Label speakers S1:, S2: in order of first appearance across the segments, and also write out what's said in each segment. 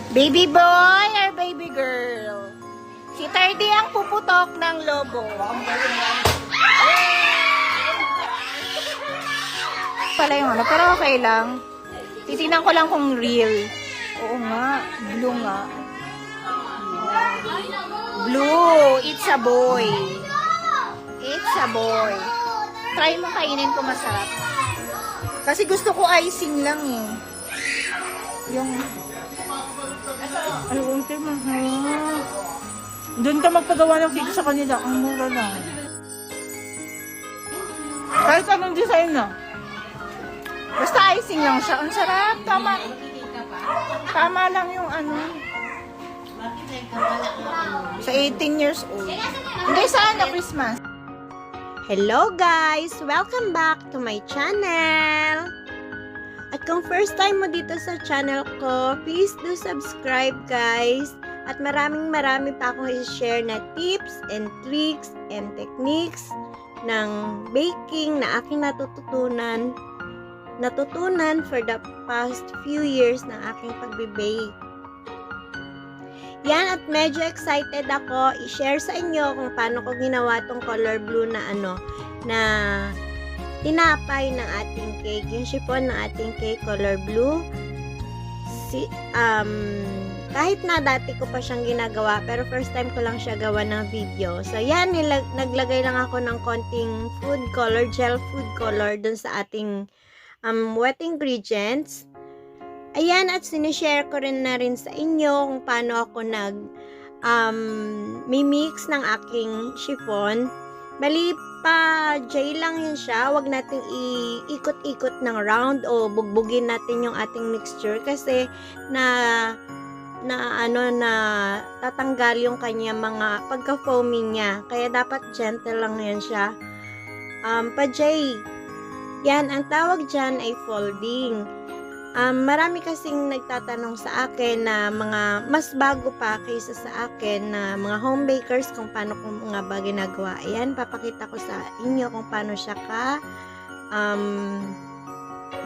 S1: Baby boy or baby girl? Si Tardy ang puputok ng lobo. Pala yung ano, pero okay lang. Titignan ko lang kung real. Oo nga, blue nga. Blue, it's a boy. It's a boy. Try mo kainin ko, masarap. Kasi gusto ko icing lang eh. Yung... Ay, okay, mahal. Doon ka magpagawa ng cake sa kanila. Ang mura lang. Kahit anong design na. Basta icing lang siya. Ang sarap. Tama. Tama lang yung ano. Sa 18 years old. Hindi, sana Christmas.
S2: Hello guys! Welcome back to my channel! At kung first time mo dito sa channel ko, please do subscribe guys! At maraming pa akong i-share na tips and tricks and techniques ng baking na aking natutunan for the past few years ng aking pagbe-bake. Yan, at medyo excited ako i-share sa inyo kung paano ko ginawa tong color blue na na tinapay ng ating cake. Yung chiffon ng ating cake, color blue. Kahit na dati ko pa siyang ginagawa, pero first time ko lang siya gawa ng video. So yan, naglagay lang ako ng konting food color, gel food color dun sa ating wet ingredients. Ayan, at sinishare ko rin na rin sa inyo kung paano ako mimix ng aking chiffon. Bali pa, J lang yun siya. Huwag nating iikot-ikot ng round o bugbugin natin yung ating mixture kasi na tatanggal yung kanya mga pagka-foamy niya. Kaya dapat gentle lang yan siya. Pa J, yan, ang tawag dyan ay folding. Marami kasing nagtatanong sa akin na mga mas bago pa kaysa sa akin na mga home bakers kung paano ko nga ba ginagawa. Ayan, papakita ko sa inyo kung paano siya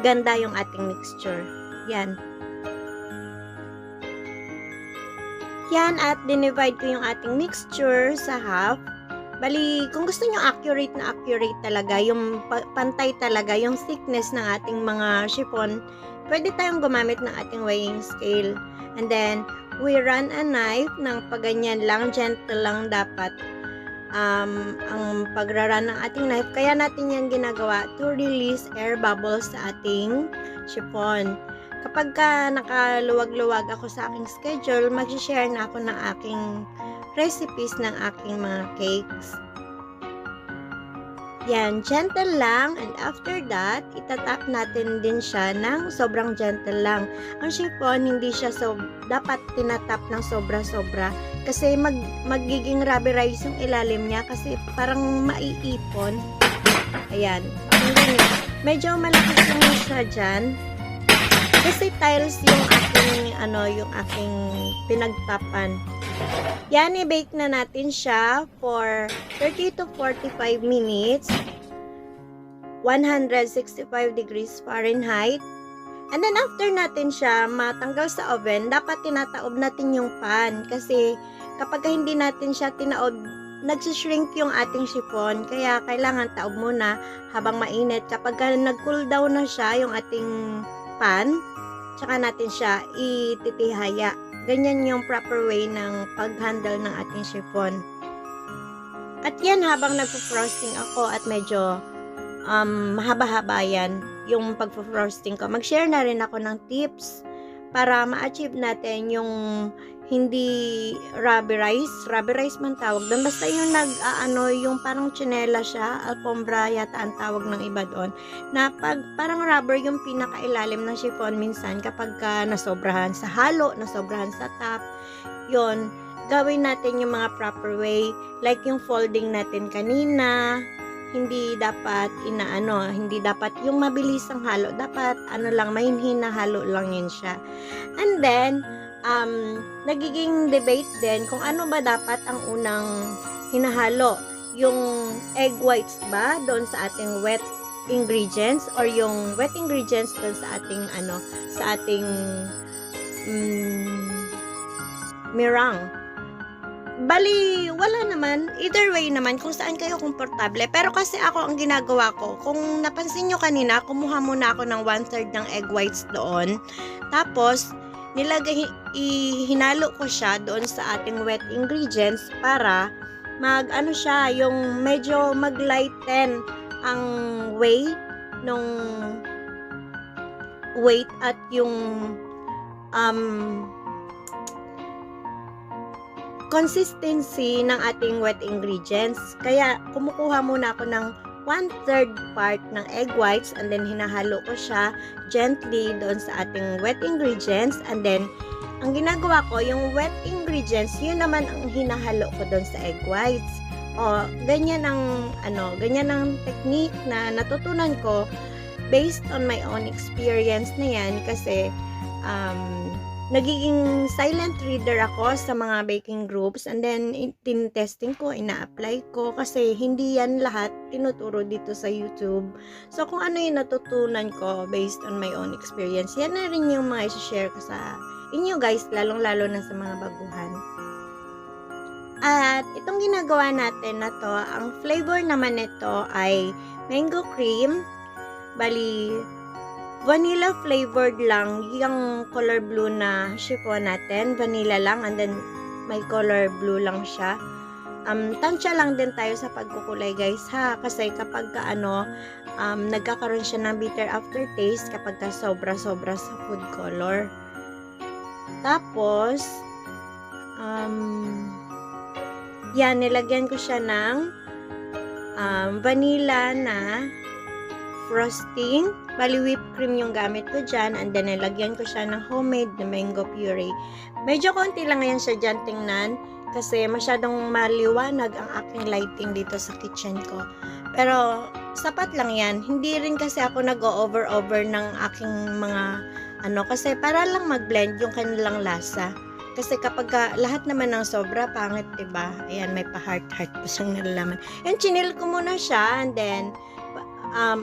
S2: ganda yung ating mixture. Yan. Yan, at dinivide ko yung ating mixture sa half. Bali, kung gusto nyo accurate talaga, yung pantay talaga, yung thickness ng ating mga chiffon, pwede tayong gumamit ng ating weighing scale. And then, we run a knife ng paganyan lang, gentle lang dapat ang pagraran ng ating knife. Kaya natin yan ginagawa to release air bubbles sa ating chiffon. Kapag nakaluwag-luwag ako sa aking schedule, mag-share na ako ng aking recipes ng aking mga cakes. Yan, gentle lang, and after that, itatap natin din siya ng sobrang gentle lang. Ang chiffon, hindi siya dapat tinatap ng sobra-sobra kasi magiging rubberized yung ilalim niya kasi parang maiipon. Ayan. Medyo malaki yung siya dyan kasi tiles yung aking pinagtapan. Yan, i-bake na natin siya for 30 to 45 minutes, 165 degrees Fahrenheit. And then after natin siya matanggal sa oven, dapat tinataob natin yung pan kasi kapag hindi natin siya tinaob, nagsishrink yung ating chiffon. Kaya kailangan taob muna habang mainit. Kapag nag-cool down na siya yung ating pan, tsaka natin siya ititihaya. Ganyan yung proper way ng pag-handle ng ating chiffon. At yan, habang nagpo-frosting ako at medyo mahaba-haba yan yung pagpo-frosting ko, mag-share na rin ako ng tips para ma-achieve natin yung hindi rubberized man tawag doon. Basta yung yung parang tsinela siya, alfombra yata ang tawag ng iba doon, na parang rubber yung pinakailalim ng chiffon minsan kapag nasobrahan sa halo, nasobrahan sa top. Yon, gawin natin yung mga proper way, like yung folding natin kanina. Hindi dapat hindi dapat yung mabilis ang halo, dapat mahinhin na halo lang yun siya. And then nagiging debate din kung ano ba dapat ang unang hinahalo, yung egg whites ba doon sa ating wet ingredients or yung wet ingredients doon sa ating Mirang. Bali, wala naman. Either way naman, kung saan kayo komportable. Pero kasi ako, ang ginagawa ko, kung napansin nyo kanina, kumuha muna ako ng 1/3 ng egg whites doon. Tapos, hinalo ko siya doon sa ating wet ingredients para mag-ano siya, yung medyo mag-lighten ang weight at yung consistency ng ating wet ingredients. Kaya, kumukuha muna ako ng 1/3 part ng egg whites and then hinahalo ko siya gently doon sa ating wet ingredients and then ang ginagawa ko, yung wet ingredients, yun naman ang hinahalo ko doon sa egg whites. O, ganyan ang technique na natutunan ko based on my own experience na yan kasi nagiging silent reader ako sa mga baking groups and then tin-testing ko, ina-apply ko kasi hindi yan lahat tinuturo dito sa YouTube. So, kung ano yung natutunan ko based on my own experience, yan na rin yung mga i-share ko sa inyo guys, lalong-lalo na sa mga baguhan. At itong ginagawa natin na to, ang flavor naman nito ay mango cream. Bali, vanilla flavored lang yung color blue na chiffon natin. Vanilla lang and then may color blue lang siya. Tansya lang din tayo sa pagkukulay guys ha. Kasi kapag nagkakaroon siya ng bitter aftertaste kapag sobra-sobra sa food color. Tapos, yan, nilagyan ko siya ng vanilla na frosting. Bali, whipped cream yung gamit ko dyan. And then, nilagyan ko siya ng homemade na mango puree. Medyo konti lang yan siya dyan tingnan. Kasi masyadong maliwanag ang aking lighting dito sa kitchen ko. Pero, sapat lang yan. Hindi rin kasi ako nag-over ng aking mga kasi para lang mag-blend yung kanilang lasa. Kasi kapag lahat naman ng sobra, pangit, diba? Ayan, may pa-heart-heart pa siyang nalalaman. And chinil ko muna siya and then,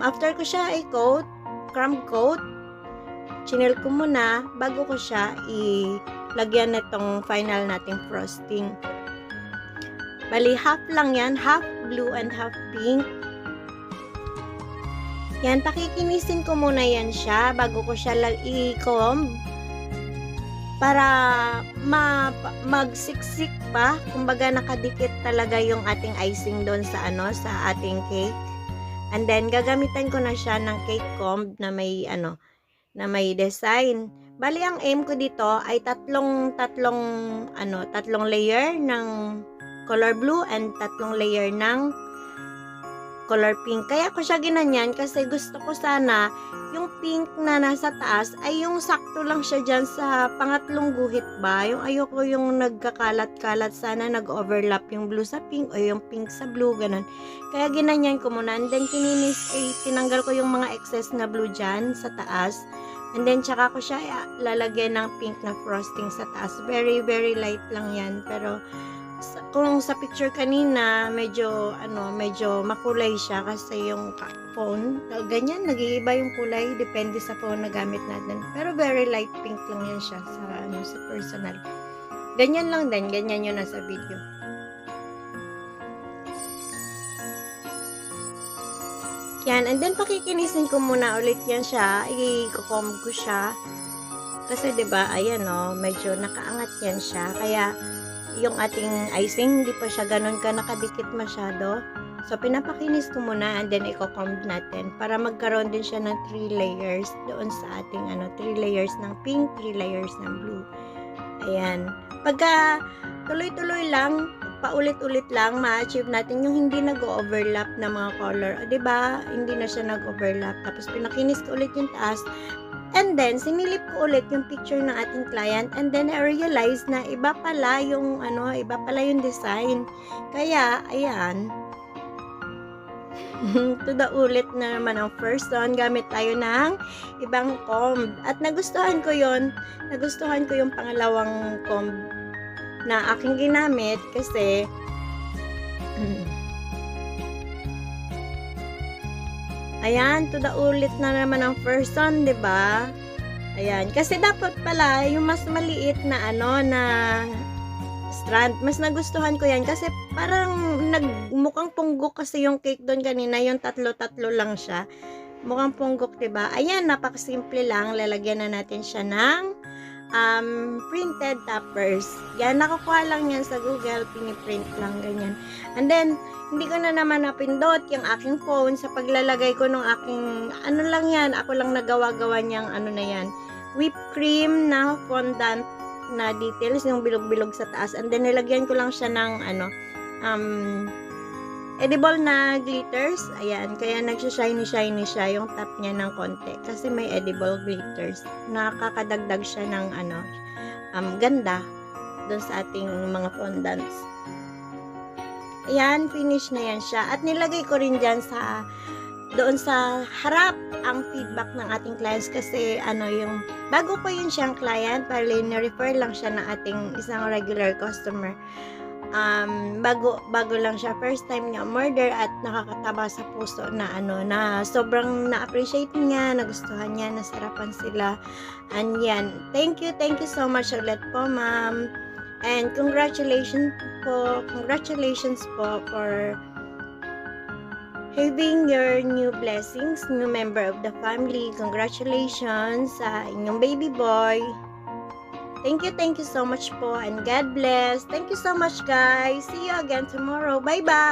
S2: after ko siya i-coat, crumb coat, chinil ko muna bago ko siya ilagyan nitong final nating frosting. Bali, half lang yan, half blue and half pink. Yan, pakikinisin ko muna yan siya bago ko siya i-comb para magsiksik pa. Kumbaga nakadikit talaga yung ating icing doon sa sa ating cake. And then gagamitan ko na siya ng cake comb na may design. Bali ang aim ko dito ay tatlong layer ng color blue and tatlong layer ng color pink. Kaya ko siya ginanyan kasi gusto ko sana yung pink na nasa taas ay yung sakto lang siya dyan sa pangatlong guhit ba. Yung ayoko yung nagkakalat-kalat, sana nag-overlap yung blue sa pink o yung pink sa blue, ganun. Kaya ginanyan ko muna and then tinanggal ko yung mga excess na blue dyan sa taas. And then tsaka ko siya lalagyan ng pink na frosting sa taas. Very, very light lang yan. Pero kung sa picture kanina, medyo makulay siya kasi yung phone, ganyan, nag-iiba yung kulay, depende sa phone na gamit natin. Pero very light pink lang yan siya sa personal. Ganyan lang din, ganyan yun nasa video. Yan, and then pakikinisin ko muna ulit yan siya, i-comb ko siya. Kasi 'di ba, ayan medyo nakaangat yan siya, kaya yung ating icing, hindi pa siya ganun ka nakadikit masyado. So, pinapakinis ko muna and then i-comb natin para magkaroon din siya ng 3 layers doon sa ating 3 layers ng pink, 3 layers ng blue. Ayan. Pagka tuloy-tuloy lang, paulit-ulit lang, ma-achieve natin yung hindi nag-overlap na mga color. O, diba? Hindi na siya nag-overlap. Tapos, pinakinis ko ulit yung taas. And then, sinilip ko ulit yung picture ng ating client and then I realized na iba pala yung design. Kaya, ayan. To the ulit na naman ang first one. Gamit tayo ng ibang comb. At nagustuhan ko yon. Nagustuhan ko yung pangalawang comb na aking ginamit kasi ayan, to the ulit na naman ang first one, 'di ba? Ayan, kasi dapat pala yung mas maliit na restaurant. Mas nagustuhan ko yan kasi parang mukhang punggok kasi yung cake doon kanina, yung tatlo-tatlo lang siya. Mukhang punggok, diba? Ayan, napakasimple lang. Lalagyan na natin siya ng printed toppers. Yan, nakukuha lang yan sa Google, piniprint lang, ganyan. And then, hindi ko na naman napindot yung aking phone sa paglalagay ko ng aking, ano lang yan, ako lang nagawa-gawa niyang, ano na yan, whipped cream na fondant na details, yung bilog-bilog sa taas. And then, nilagyan ko lang siya ng, edible na glitters. Ayan, kaya nagsha-shiny-shiny siya yung top niya ng konti. Kasi may edible glitters. Nakakadagdag siya ng, ganda doon sa ating mga fondants. Ayan, finish na yan siya. At nilagay ko rin dyan doon sa harap ang feedback ng ating clients kasi yung bago pa yun siyang client, para na-refer lang siya ng ating isang regular customer. Bago lang siya, first time niya umorder at nakakataba sa puso na na sobrang na-appreciate niya, nagustuhan niya, nasarapan sila. And yan, thank you so much ulit po, ma'am. And congratulations po for having your new blessings, new member of the family. Congratulations sa inyong baby boy. Thank you so much po, and God bless. Thank you so much, guys. See you again tomorrow. Bye-bye.